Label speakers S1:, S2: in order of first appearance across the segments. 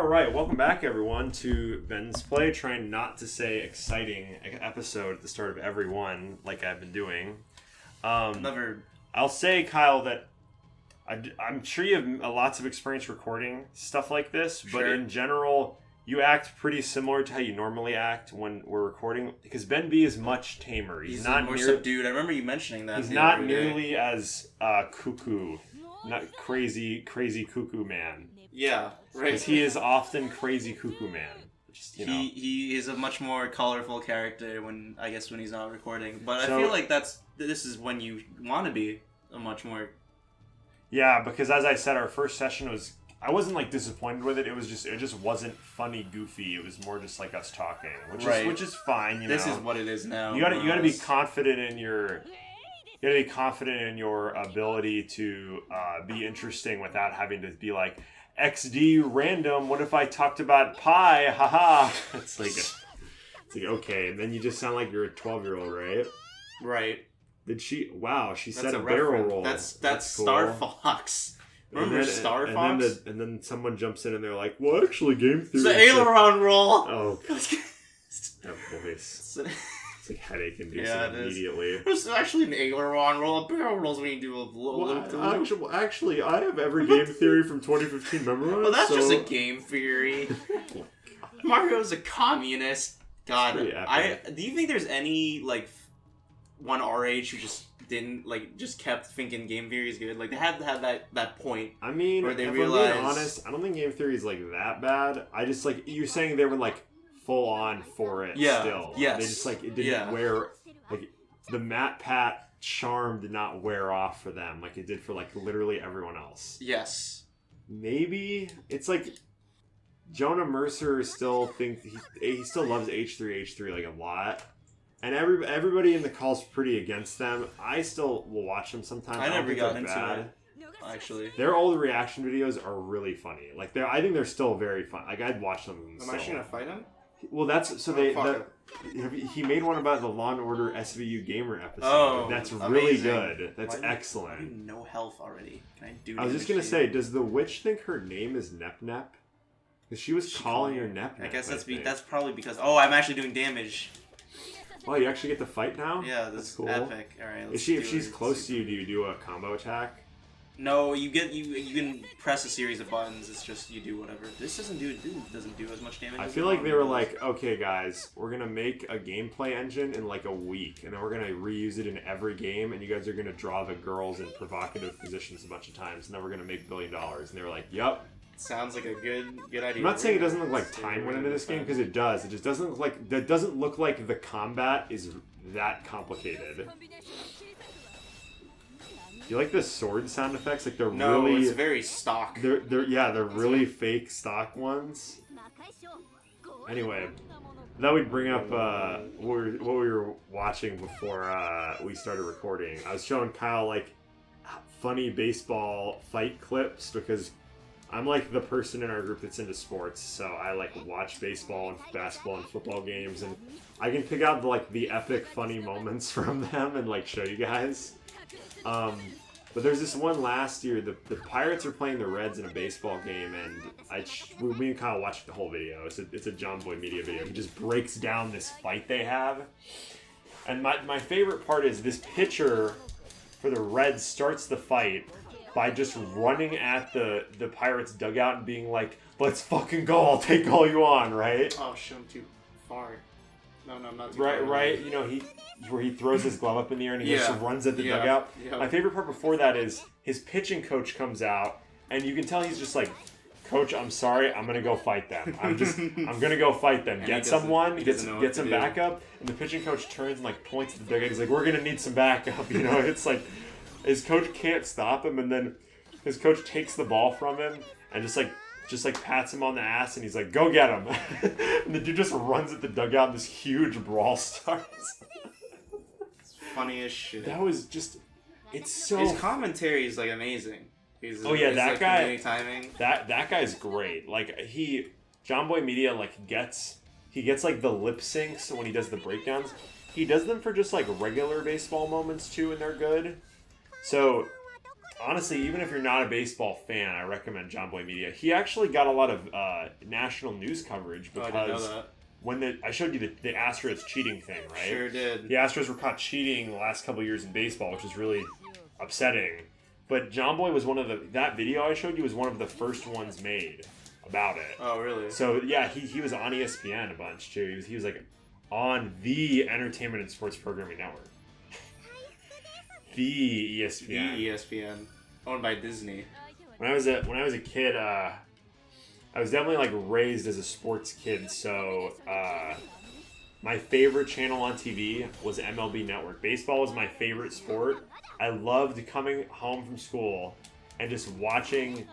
S1: Alright, welcome back everyone to Ben's Play. Trying not to say exciting episode at the start of every one like I've been doing. I'll say, Kyle, that I'm sure you have lots of experience recording stuff like this, but in general, you act pretty similar to how you normally act when we're recording, because Ben B is much tamer. He's not
S2: more subdued. I remember you mentioning that.
S1: He's not nearly as cuckoo, not crazy cuckoo man.
S2: Yeah, right.
S1: Because he is often crazy cuckoo man. Just,
S2: he is a much more colorful character when he's not recording. But I feel like this is when you want to be a much more.
S1: Yeah, because as I said, our first session I wasn't like disappointed with it. It just wasn't funny, goofy. It was more just like us talking, which is fine.
S2: This is what it is now.
S1: You gotta be confident in your. You gotta be confident in your ability to be interesting without having to be like XD random. What if I talked about pie? Haha. It's like okay, and then you just sound like you're a 12-year-old, right?
S2: Right.
S1: Did she? Wow, she said a barrel roll.
S2: That's cool.
S1: Star
S2: Fox. Remember Star Fox?
S1: And then someone jumps in and they're like, well, actually, game theory.
S2: It's the aileron roll!
S1: Oh, God. That voice. It's like headache inducing immediately.
S2: It's actually an aileron roll. A barrel roll's when you do a loop.
S1: Actually, I have every game theory from 2015 memorized.
S2: Well, that's just a game theory.
S1: Oh,
S2: Mario's a communist. God, do you think there's any, like, one our age who just didn't, like, just kept thinking game theory is good? Like, they had to have that point.
S1: I mean,
S2: where they
S1: if
S2: realized...
S1: I'm being honest, I don't think game theory is, like, that bad. I just, like, you're saying they were, like, full on for it still.
S2: Yes.
S1: They just, like, it didn't wear, like, the Matt Pat charm did not wear off for them like it did for, like, literally everyone else.
S2: Yes.
S1: Maybe it's, like, Jonah Mercer still thinks he still loves H3, like, a lot. And everybody in the call's pretty against them. I still will watch them sometimes.
S2: I never got into it, actually.
S1: Their old reaction videos are really funny. Like, I think they're still very fun. Like, I'd watch them.
S2: Am I actually gonna fight him?
S1: Well, that's so he made one about the Law and Order SVU Gamer episode.
S2: Oh,
S1: that's
S2: amazing.
S1: Really good. That's excellent.
S2: I have no health already. Can I do?
S1: I was just gonna say, does the witch think her name is Nep Nep? Because she was calling her Nep Nep.
S2: I guess that's probably because. Oh, I'm actually doing damage.
S1: Oh, you actually get to fight now?
S2: Yeah, that's cool. Epic. All right.
S1: If she's close to you, do you do a combo attack?
S2: No, you can press a series of buttons. It's just you do whatever. This doesn't do as much damage.
S1: I feel like they were like, okay, guys, we're gonna make a gameplay engine in like a week, and then we're gonna reuse it in every game, and you guys are gonna draw the girls in provocative positions a bunch of times, and then we're gonna make $1 billion. And they were like, yep.
S2: Sounds like a good idea.
S1: I'm not saying it doesn't look like time went into this game, because it does. It just doesn't look like the combat is that complicated. Do you like the sword sound effects? Like they're really.
S2: It's very stock.
S1: They're really fake stock ones. Anyway, I thought we'd bring up what we were watching before we started recording. I was showing Kyle like funny baseball fight clips because I'm like the person in our group that's into sports, so I like watch baseball and basketball and football games, and I can pick out the epic funny moments from them and like show you guys. But there's this one last year. The Pirates are playing the Reds in a baseball game, and me and Kyle watched the whole video. It's a John Boy Media video. He just breaks down this fight they have, and my favorite part is this pitcher for the Reds starts the fight by just running at the Pirates dugout and being like, "Let's fucking go! I'll take all you on!" Right?
S2: Oh, shoot, I'm too far. No, not too
S1: far. Right. You know, where he throws his glove up in the air and he just runs at the dugout. Yeah. My favorite part before that is his pitching coach comes out and you can tell he's just like, "Coach, I'm sorry, I'm gonna go fight them. I'm gonna go fight them. Get someone, get some backup." And the pitching coach turns and like points at the dugout. He's like, "We're gonna need some backup." You know, it's like his coach can't stop him, and then his coach takes the ball from him and just pats him on the ass, and he's like, "Go get him!" And the dude just runs at the dugout, and this huge brawl starts.
S2: It's funny as shit.
S1: That was just, it's so.
S2: His commentary is like amazing.
S1: That guy.
S2: Timing.
S1: That guy's great. Like John Boy Media gets like the lip syncs when he does the breakdowns. He does them for just like regular baseball moments too, and they're good. So honestly, even if you're not a baseball fan, I recommend John Boy Media. He actually got a lot of national news coverage because
S2: I didn't know that.
S1: when I showed you the Astros cheating thing, right?
S2: Sure did.
S1: The Astros were caught cheating the last couple of years in baseball, which is really upsetting. But John Boy was that video I showed you was one of the first ones made about it.
S2: Oh, really?
S1: So, yeah, he was on ESPN a bunch, too. He was like, on the Entertainment and Sports Programming Network. The ESPN.
S2: The ESPN. Owned by Disney.
S1: When I was a kid, I was definitely, like, raised as a sports kid, so, my favorite channel on TV was MLB Network. Baseball was my favorite sport. I loved coming home from school and just watching.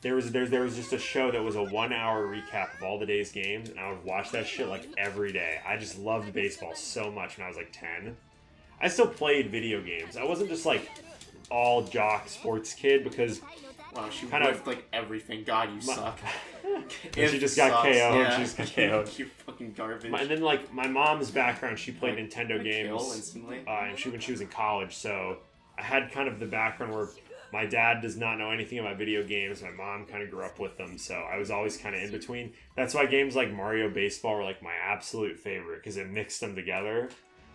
S1: There was just a show that was a 1 hour recap of all the day's games, and I would watch that shit like every day. I just loved baseball so much when I was like 10. I still played video games. I wasn't just like all jock sports kid because
S2: wow, she kind of like everything. God, you suck.
S1: And she just got KO'd.
S2: Yeah.
S1: She just got KO'd.
S2: You fucking garbage.
S1: And then like my mom's background, she played Nintendo games.
S2: Instantly.
S1: And when she was in college, so I had kind of the background where my dad does not know anything about video games. My mom kind of grew up with them, so I was always kind of in between. That's why games like Mario Baseball were like my absolute favorite because it mixed them together.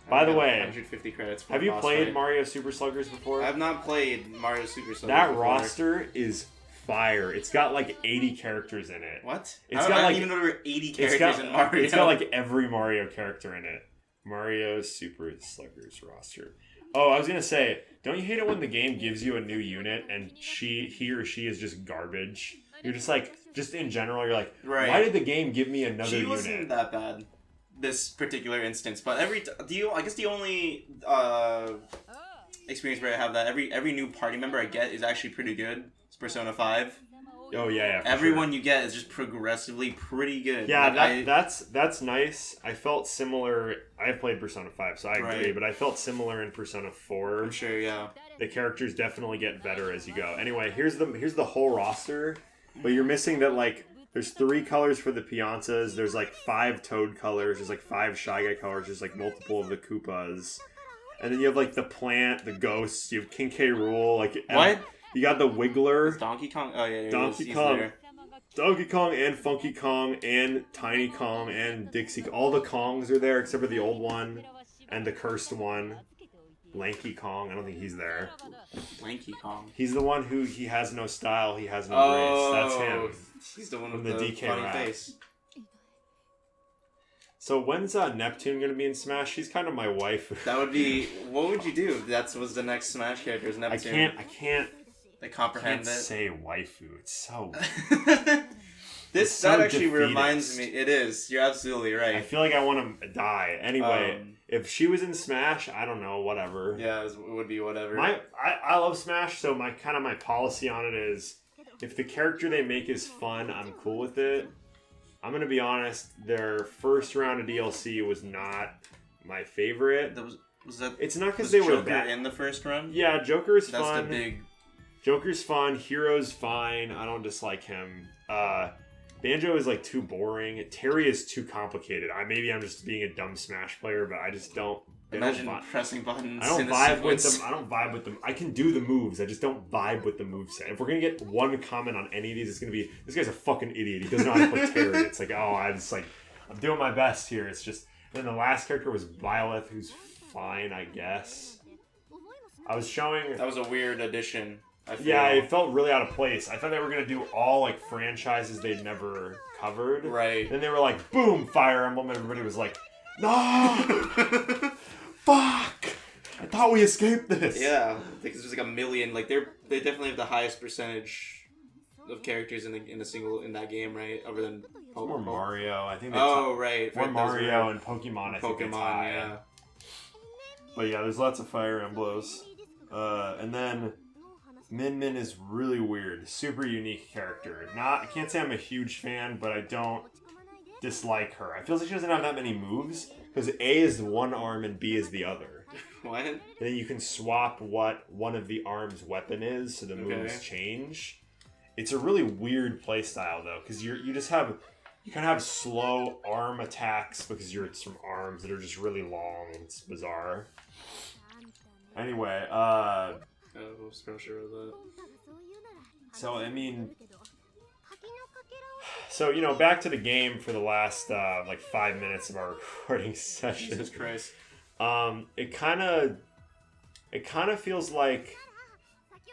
S1: By the way,
S2: 150 credits. For
S1: have you played
S2: fight.
S1: Mario Super Sluggers before?
S2: I have not played Mario Super Sluggers.
S1: That
S2: before.
S1: roster is fire. It's got like 80 characters in it.
S2: What?
S1: It's
S2: I don't even know there were 80 characters in Mario.
S1: It's got like every Mario character in it. Mario Super Sluggers roster. Oh, I was gonna say, don't you hate it when the game gives you a new unit and he or she is just garbage? You're just like, just in general, you're like,
S2: right.
S1: Why did the game give me another unit?
S2: She wasn't that bad, this particular instance. But I guess the only experience where I have that every new party member I get is actually pretty good. It's Persona 5.
S1: Oh yeah.
S2: Everyone you get is just progressively pretty good.
S1: Yeah,
S2: like,
S1: that's nice. I felt similar. I played Persona 5, so I agree. Right. But I felt similar in Persona 4.
S2: I'm sure, yeah.
S1: The characters definitely get better as you go. Anyway, here's the whole roster, but you're missing that like there's 3 colors for the Pianzas. There's like 5 Toad colors. There's like 5 Shy Guy colors. There's like multiple of the Koopas, and then you have like the plant, the ghosts. You have King K. Rool. Like
S2: what?
S1: You got the Wiggler.
S2: It's Donkey Kong? Oh, yeah.
S1: Donkey Kong. Donkey Kong and Funky Kong and Tiny Kong and Dixie. All the Kongs are there except for the old one and the cursed one. Lanky Kong. I don't think he's there.
S2: Lanky Kong.
S1: He's the one who he has no style. He has no grace. That's him.
S2: He's the one with the DK funny rap. Face.
S1: So when's Neptune going to be in Smash? She's kind of my wife.
S2: That would be... What would you do if that was the next Smash character? Is Neptune?
S1: I can't...
S2: They comprehend
S1: it. Say waifu. It's so...
S2: That actually reminds me. It is. You're absolutely right.
S1: I feel like I want to die. Anyway, if she was in Smash, I don't know, whatever.
S2: Yeah, it would be whatever.
S1: I love Smash, so my policy on it is if the character they make is fun, I'm cool with it. I'm going to be honest, their first round of DLC was not my favorite. It's not because they were bad.
S2: In the first run?
S1: Yeah, Joker's fun.
S2: That's the big...
S1: Joker's fun. Hero's fine. I don't dislike him. Banjo is like too boring. Terry is too complicated. Maybe I'm just being a dumb Smash player, but I just don't.
S2: Imagine pressing buttons.
S1: I don't vibe with them. I don't vibe with them. I can do the moves. I just don't vibe with the moveset. If we're gonna get one comment on any of these, it's gonna be this guy's a fucking idiot. He doesn't know how to play Terry. It's like, I'm doing my best here. It's just. And then the last character was Violet, who's fine, I guess. I was showing.
S2: That was a weird addition.
S1: Yeah, it felt really out of place. I thought they were going to do all, like, franchises they'd never covered.
S2: Right.
S1: Then they were like, boom, Fire Emblem, and everybody was like, no! Fuck! I thought we escaped this!
S2: Yeah, because there's like a million, like, they definitely have the highest percentage of characters in that game, right? Other than
S1: Or Mario, I think.
S2: Right.
S1: Or Mario and Pokemon, I think it's high.
S2: Yeah.
S1: But yeah, there's lots of Fire Emblems. And then... Min Min is really weird. Super unique character. I can't say I'm a huge fan, but I don't dislike her. I feel like she doesn't have that many moves, because A is one arm and B is the other.
S2: What? And
S1: then you can swap what one of the arm's weapon is, so the moves change. It's a really weird playstyle, though, because you kind of have slow arm attacks, because it's from arms that are just really long. It's bizarre. Anyway,
S2: so sure of that.
S1: So, I mean... So, you know, back to the game for the last, 5 minutes of our recording session.
S2: Jesus Christ.
S1: It kind of feels like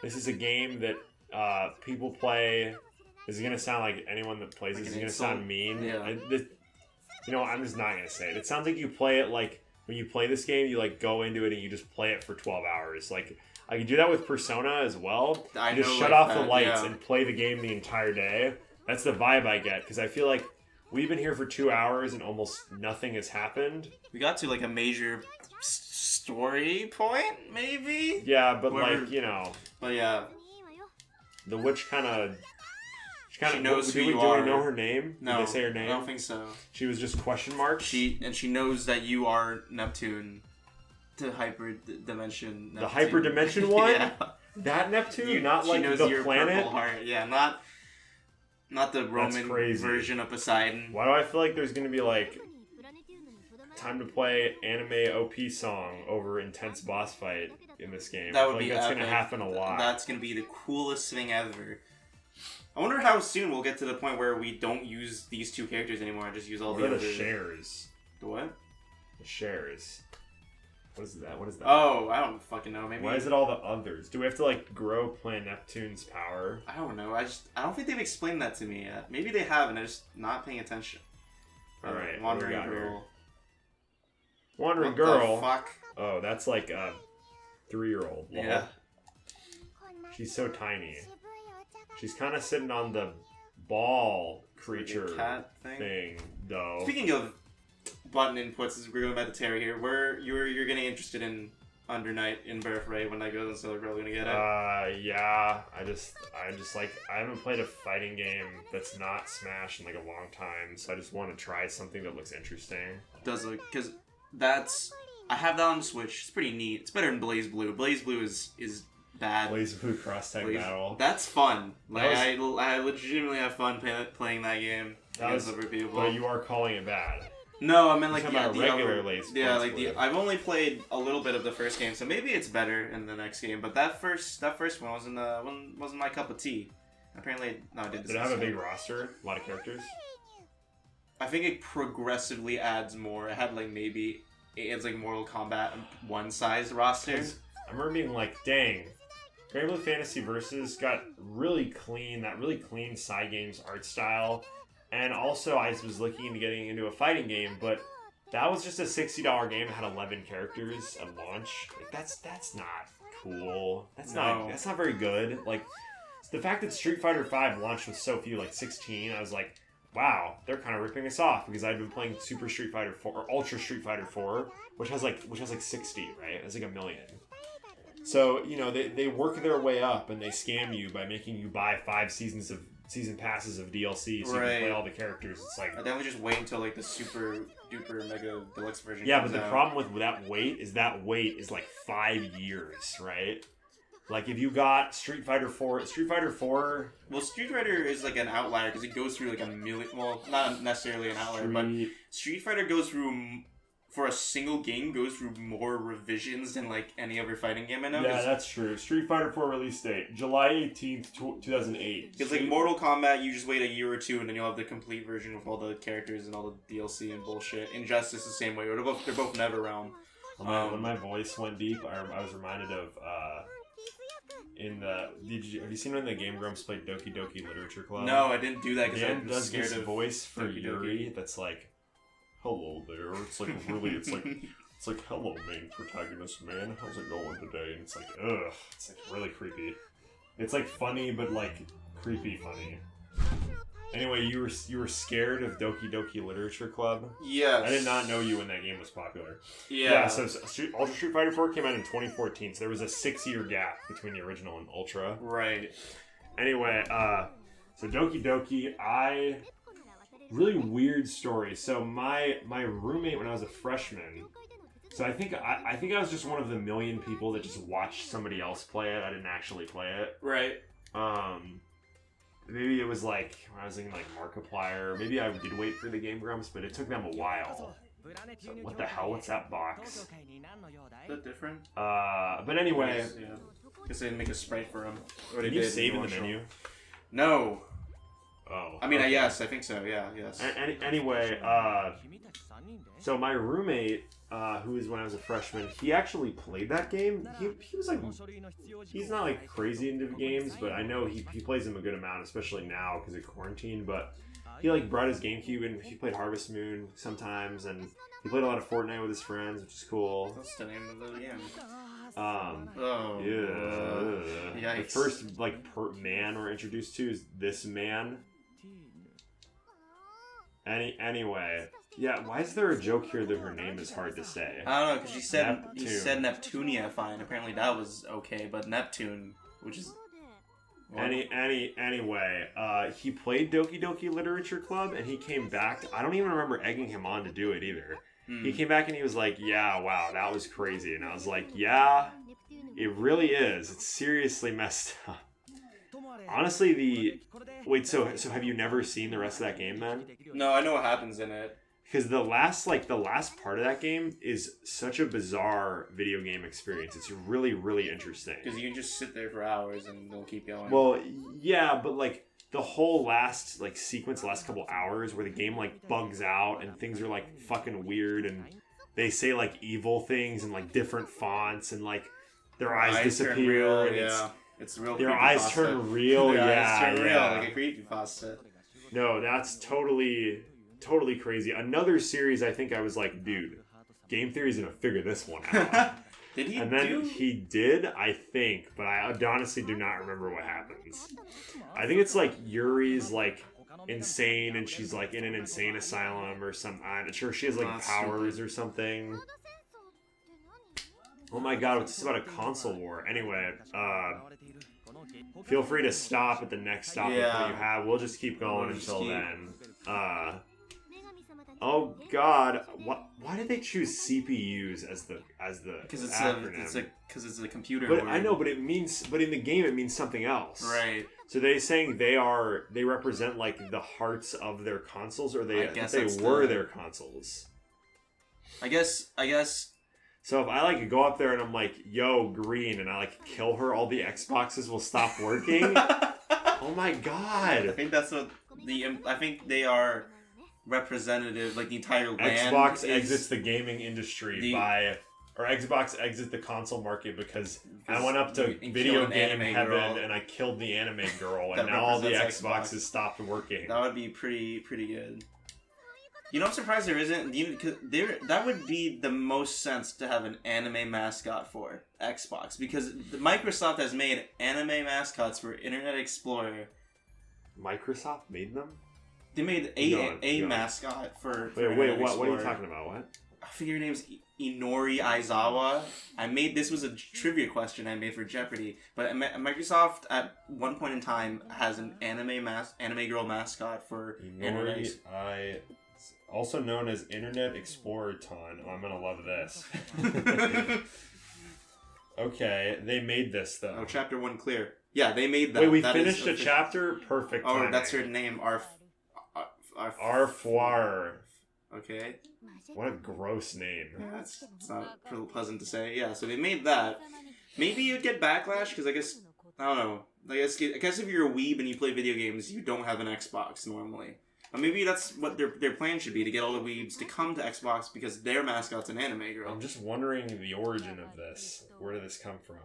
S1: this is a game that people play. This is going to sound like anyone that plays this is going to sound mean.
S2: Yeah.
S1: I'm just not going to say it. It sounds like you play it like, when you play this game, you like go into it and you just play it for 12 hours. Like, I can do that with Persona as well. You just shut off the lights and play the game the entire day. That's the vibe I get, because I feel like we've been here for 2 hours and almost nothing has happened.
S2: We got to like a major story point, maybe?
S1: Yeah, but
S2: But yeah.
S1: The witch kind of...
S2: She knows who you
S1: are.
S2: are.
S1: Do we know her name?
S2: No.
S1: Did they say her name?
S2: I don't think so.
S1: She was just question marks?
S2: She knows that you are Neptune. The Hyperdimension Neptune.
S1: The Hyperdimension one?
S2: Yeah.
S1: That Neptune? Not
S2: she
S1: like
S2: knows
S1: the
S2: your
S1: planet?
S2: Purple heart. Yeah, not the Roman version of Poseidon.
S1: Why do I feel like there's going to be like time to play anime OP song over intense boss fight in this game?
S2: That would be
S1: that's
S2: epic.
S1: Going to happen a lot.
S2: That's going to be the coolest thing ever. I wonder how soon we'll get to the point where we don't use these two characters anymore and just use all the other...
S1: What are the shares?
S2: The what?
S1: The shares. What is that? What is that?
S2: Oh, I don't fucking know. Maybe.
S1: Why is it all the others? Do we have to like grow Planet Neptune's power?
S2: I don't know. I don't think they've explained that to me yet. Maybe they have, and I'm just not paying attention.
S1: All right,
S2: Wandering Girl.
S1: Wandering
S2: What
S1: Girl.
S2: The fuck?
S1: Oh, that's like a 3-year-old.
S2: Yeah.
S1: She's so tiny. She's kind of sitting on the ball creature
S2: like cat thing,
S1: though.
S2: Speaking of button inputs, as we're going back to Terry here, where you're getting interested in Under Night in Birthright when that goes on sale, we're probably gonna get it.
S1: Yeah. I just like, I haven't played a fighting game that's not Smash in like a long time, so I just want to try something that looks interesting.
S2: Does look, because I have that on the Switch. It's pretty neat. It's better than Blaze Blue. Blaze Blue is bad.
S1: Blaze Blue Cross Tag Battle.
S2: That's fun. Like I legitimately have fun playing that game against other people.
S1: But you are calling it bad.
S2: No, I mean like
S1: regular Blaze Blue.
S2: I've only played a little bit of the first game, so maybe it's better in the next game. But that first one wasn't my cup of tea. Apparently, no, it did.
S1: Did it have a big roster? A lot of characters?
S2: I think it progressively adds more. It had like maybe it's like Mortal Kombat 1 size roster.
S1: I remember being like, dang. Grand Blue Fantasy Versus got really clean, that really clean side games art style. And also, I was looking into getting into a fighting game, but that was just a $60 game that had 11 characters at launch. Like, that's not cool. That's not very good. Like, the fact that Street Fighter V launched with so few, like 16, I was like, wow, they're kind of ripping us off, because I'd been playing Super Street Fighter 4 or Ultra Street Fighter 4, which has like 60, right? It's like 1 million. So, you know, they work their way up and they scam you by making you buy 5 season passes of DLC so you can play all the characters. It's like,
S2: I definitely just wait until like the super duper mega deluxe version.
S1: Yeah, but the problem with that wait is like 5 years, right? Like if you got Street Fighter 4.
S2: Well, Street Fighter is like an outlier because it goes through like a million. Well, not necessarily an outlier, but Street Fighter goes through. For a single game, goes through more revisions than like any other fighting game I know.
S1: Yeah, that's true. Street Fighter 4 release date, July 18th, 2008.
S2: Because like Mortal Kombat, you just wait a year or two and then you'll have the complete version with all the characters and all the DLC and bullshit. Injustice the same way. They're both NetherRealm.
S1: When my voice went deep, I was reminded of have you seen when the Game Grumps played Doki Doki Literature Club?
S2: No, I didn't do that because I
S1: was
S2: was scared
S1: this
S2: of
S1: voice for
S2: Doki
S1: Yuri
S2: Doki.
S1: that's like, hello there. It's like really, it's like hello main protagonist man, how's it going today? And it's like, ugh, it's like really creepy. It's like funny, but like creepy funny. Anyway, you were scared of Doki Doki Literature Club?
S2: Yes.
S1: I did not know you when that game was popular.
S2: Yeah.
S1: So Ultra Street Fighter 4 came out in 2014, so there was a 6-year gap between the original and Ultra.
S2: Right.
S1: Anyway, so Doki Doki, really weird story. So my roommate when I was a freshman, so I think I was just one of the million people that just watched somebody else play it. I didn't actually play it.
S2: Right.
S1: Maybe it was like when I was in like Markiplier. Maybe I did wait for the Game Grumps, but it took them a while. So what the hell? What's that box?
S2: Is that different?
S1: But anyway.
S2: Yeah. Guess they didn't make a sprite for him. Or
S1: Can you save in the menu?
S2: No.
S1: Oh.
S2: I mean,
S1: okay.
S2: yes, I think so. Yeah, yes.
S1: Anyway, so my roommate, who was when I was a freshman, he actually played that game. He was like, he's not like crazy into games, but I know he plays them a good amount, especially now because of quarantine. But he like brought his GameCube and he played Harvest Moon sometimes, and he played a lot of Fortnite with his friends, which is cool.
S2: What's the name of the game?
S1: Yeah. The first like man we're introduced to is this man. Anyway, yeah. Why is there a joke here that her name is hard to say?
S2: I don't know, because you said Neptunia fine. Apparently that was okay, but Neptune, which is
S1: Anyway, he played Doki Doki Literature Club, and he came back. I don't even remember egging him on to do it either. He came back and he was like, "Yeah, wow, that was crazy," and I was like, "Yeah, it really is. It's seriously messed up." Honestly, so have you never seen the rest of that game then?
S2: No, I know what happens in it.
S1: Because the last part of that game is such a bizarre video game experience. It's really, really interesting.
S2: Because you can just sit there for hours and they'll keep going.
S1: Well, yeah, but like the whole last like sequence, the last couple hours where the game like bugs out and things are like fucking weird and they say like evil things in like different fonts and like their eyes disappear.
S2: Real,
S1: and
S2: yeah. It's real.
S1: Their eyes turn real.
S2: Their
S1: yeah,
S2: eyes turn
S1: yeah.
S2: real, like a creepypasta.
S1: No, that's totally crazy. Another series, I think I was like, dude, Game Theory's gonna figure this one out.
S2: Did he?
S1: And then he did, I think, but I honestly do not remember what happens. I think it's like Yuri's like insane, and she's like in an insane asylum or something. I'm not sure. She has like powers or something. Oh my god, it's about a console war. Anyway, feel free to stop at the next stop with what you have. We'll just keep going until then. Oh god, why did they choose CPUs as the
S2: because
S1: acronym?
S2: It's a computer
S1: But
S2: word.
S1: I know, but in the game it means something else.
S2: Right.
S1: So they saying they represent like the hearts of their consoles, or they were their consoles. I guess. So if I like go up there and I'm like, "Yo, green," and I like kill her, all the Xboxes will stop working. Oh my god!
S2: I think that's what I think they are representative, like the entire land.
S1: Xbox exits the gaming industry Xbox exits the console market because I went up to video game heaven and I killed the anime girl, and now all the Xboxes stopped working.
S2: That would be pretty good. You know, I'm surprised there isn't. That would be the most sense to have an anime mascot for Xbox, because Microsoft has made anime mascots for Internet Explorer.
S1: Microsoft made them?
S2: They made a mascot for
S1: Wait,
S2: Internet Explorer.
S1: what are you talking about? What?
S2: I think her name's Inori Aizawa. This was a trivia question I made for Jeopardy, but Microsoft at one point in time has an anime girl mascot for
S1: Inori also known as Internet Explorer Ton. Oh, I'm gonna love this. Okay, they made this though.
S2: Oh, chapter 1 clear. Yeah, they made that.
S1: Wait, we finished a chapter? Perfect timing.
S2: Oh, that's her name,
S1: Arfwar.
S2: Okay.
S1: What a gross name.
S2: Yeah, it's not real pleasant to say. Yeah, so they made that. Maybe you'd get backlash, because I don't know. I guess if you're a weeb and you play video games, you don't have an Xbox normally. But maybe that's what their plan should be, to get all the weebs to come to Xbox because their mascot's an anime girl.
S1: I'm just wondering the origin of this. Where did this come from?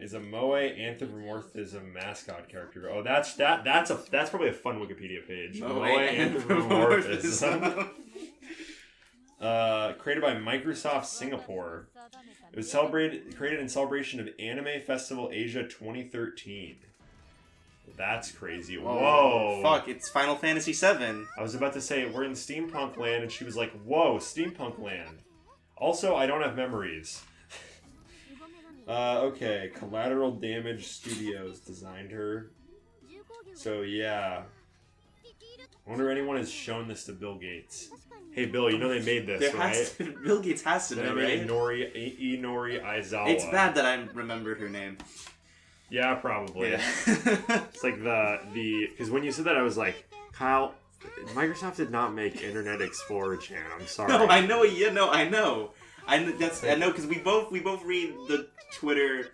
S1: Is a moe anthropomorphism mascot character? Oh, that's probably a fun Wikipedia page. Moe anthropomorphism. Created by Microsoft Singapore. It was created in celebration of Anime Festival Asia 2013. That's crazy. Whoa.
S2: Fuck, it's Final Fantasy VII.
S1: I was about to say, we're in steampunk land, and she was like, whoa, steampunk land. Also, I don't have memories. Okay, Collateral Damage Studios designed her. So, yeah. I wonder if anyone has shown this to Bill Gates. Hey, Bill, you know they made this, right?
S2: Bill Gates has to know, right?
S1: Inori Aizawa.
S2: It's bad that I remembered her name.
S1: Yeah, probably.
S2: Yeah.
S1: It's like because when you said that, I was like, Kyle, Microsoft did not make Internet Explorer, Chan. I'm sorry.
S2: No, I know. Yeah, no, I know. I know because we both read the Twitter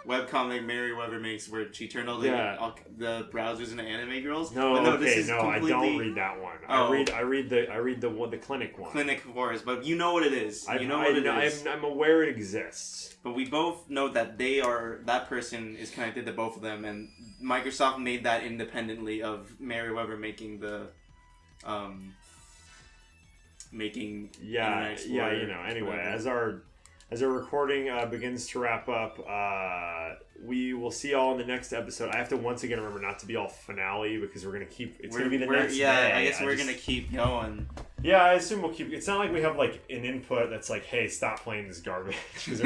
S2: webcomic Merryweather makes where she turned all the browsers into anime girls.
S1: No,
S2: but no,
S1: okay,
S2: this is
S1: no,
S2: completely...
S1: I don't read that one.
S2: Oh.
S1: I read the Clinic one.
S2: Clinic Wars, but you know what it is.
S1: I'm aware it exists.
S2: But we both know that that person is connected to both of them, and Microsoft made that independently of Merryweather making the Internet Explorer.
S1: Anyway, as our recording begins to wrap up, we will see y'all in the next episode. I have to once again remember not to be all finale because we're gonna keep. It's gonna be the next day.
S2: I guess we're gonna keep going.
S1: Yeah, I assume we'll keep. It's not like we have like an input that's like, "Hey, stop playing this garbage." Because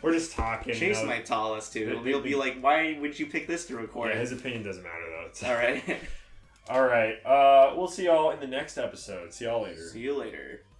S1: we're just talking.
S2: Chase might tell us to. He'll be like, "Why would you pick this to record?"
S1: Yeah, his opinion doesn't matter though. It's
S2: all right.
S1: All right. We'll see y'all in the next episode. See y'all later.
S2: See you later.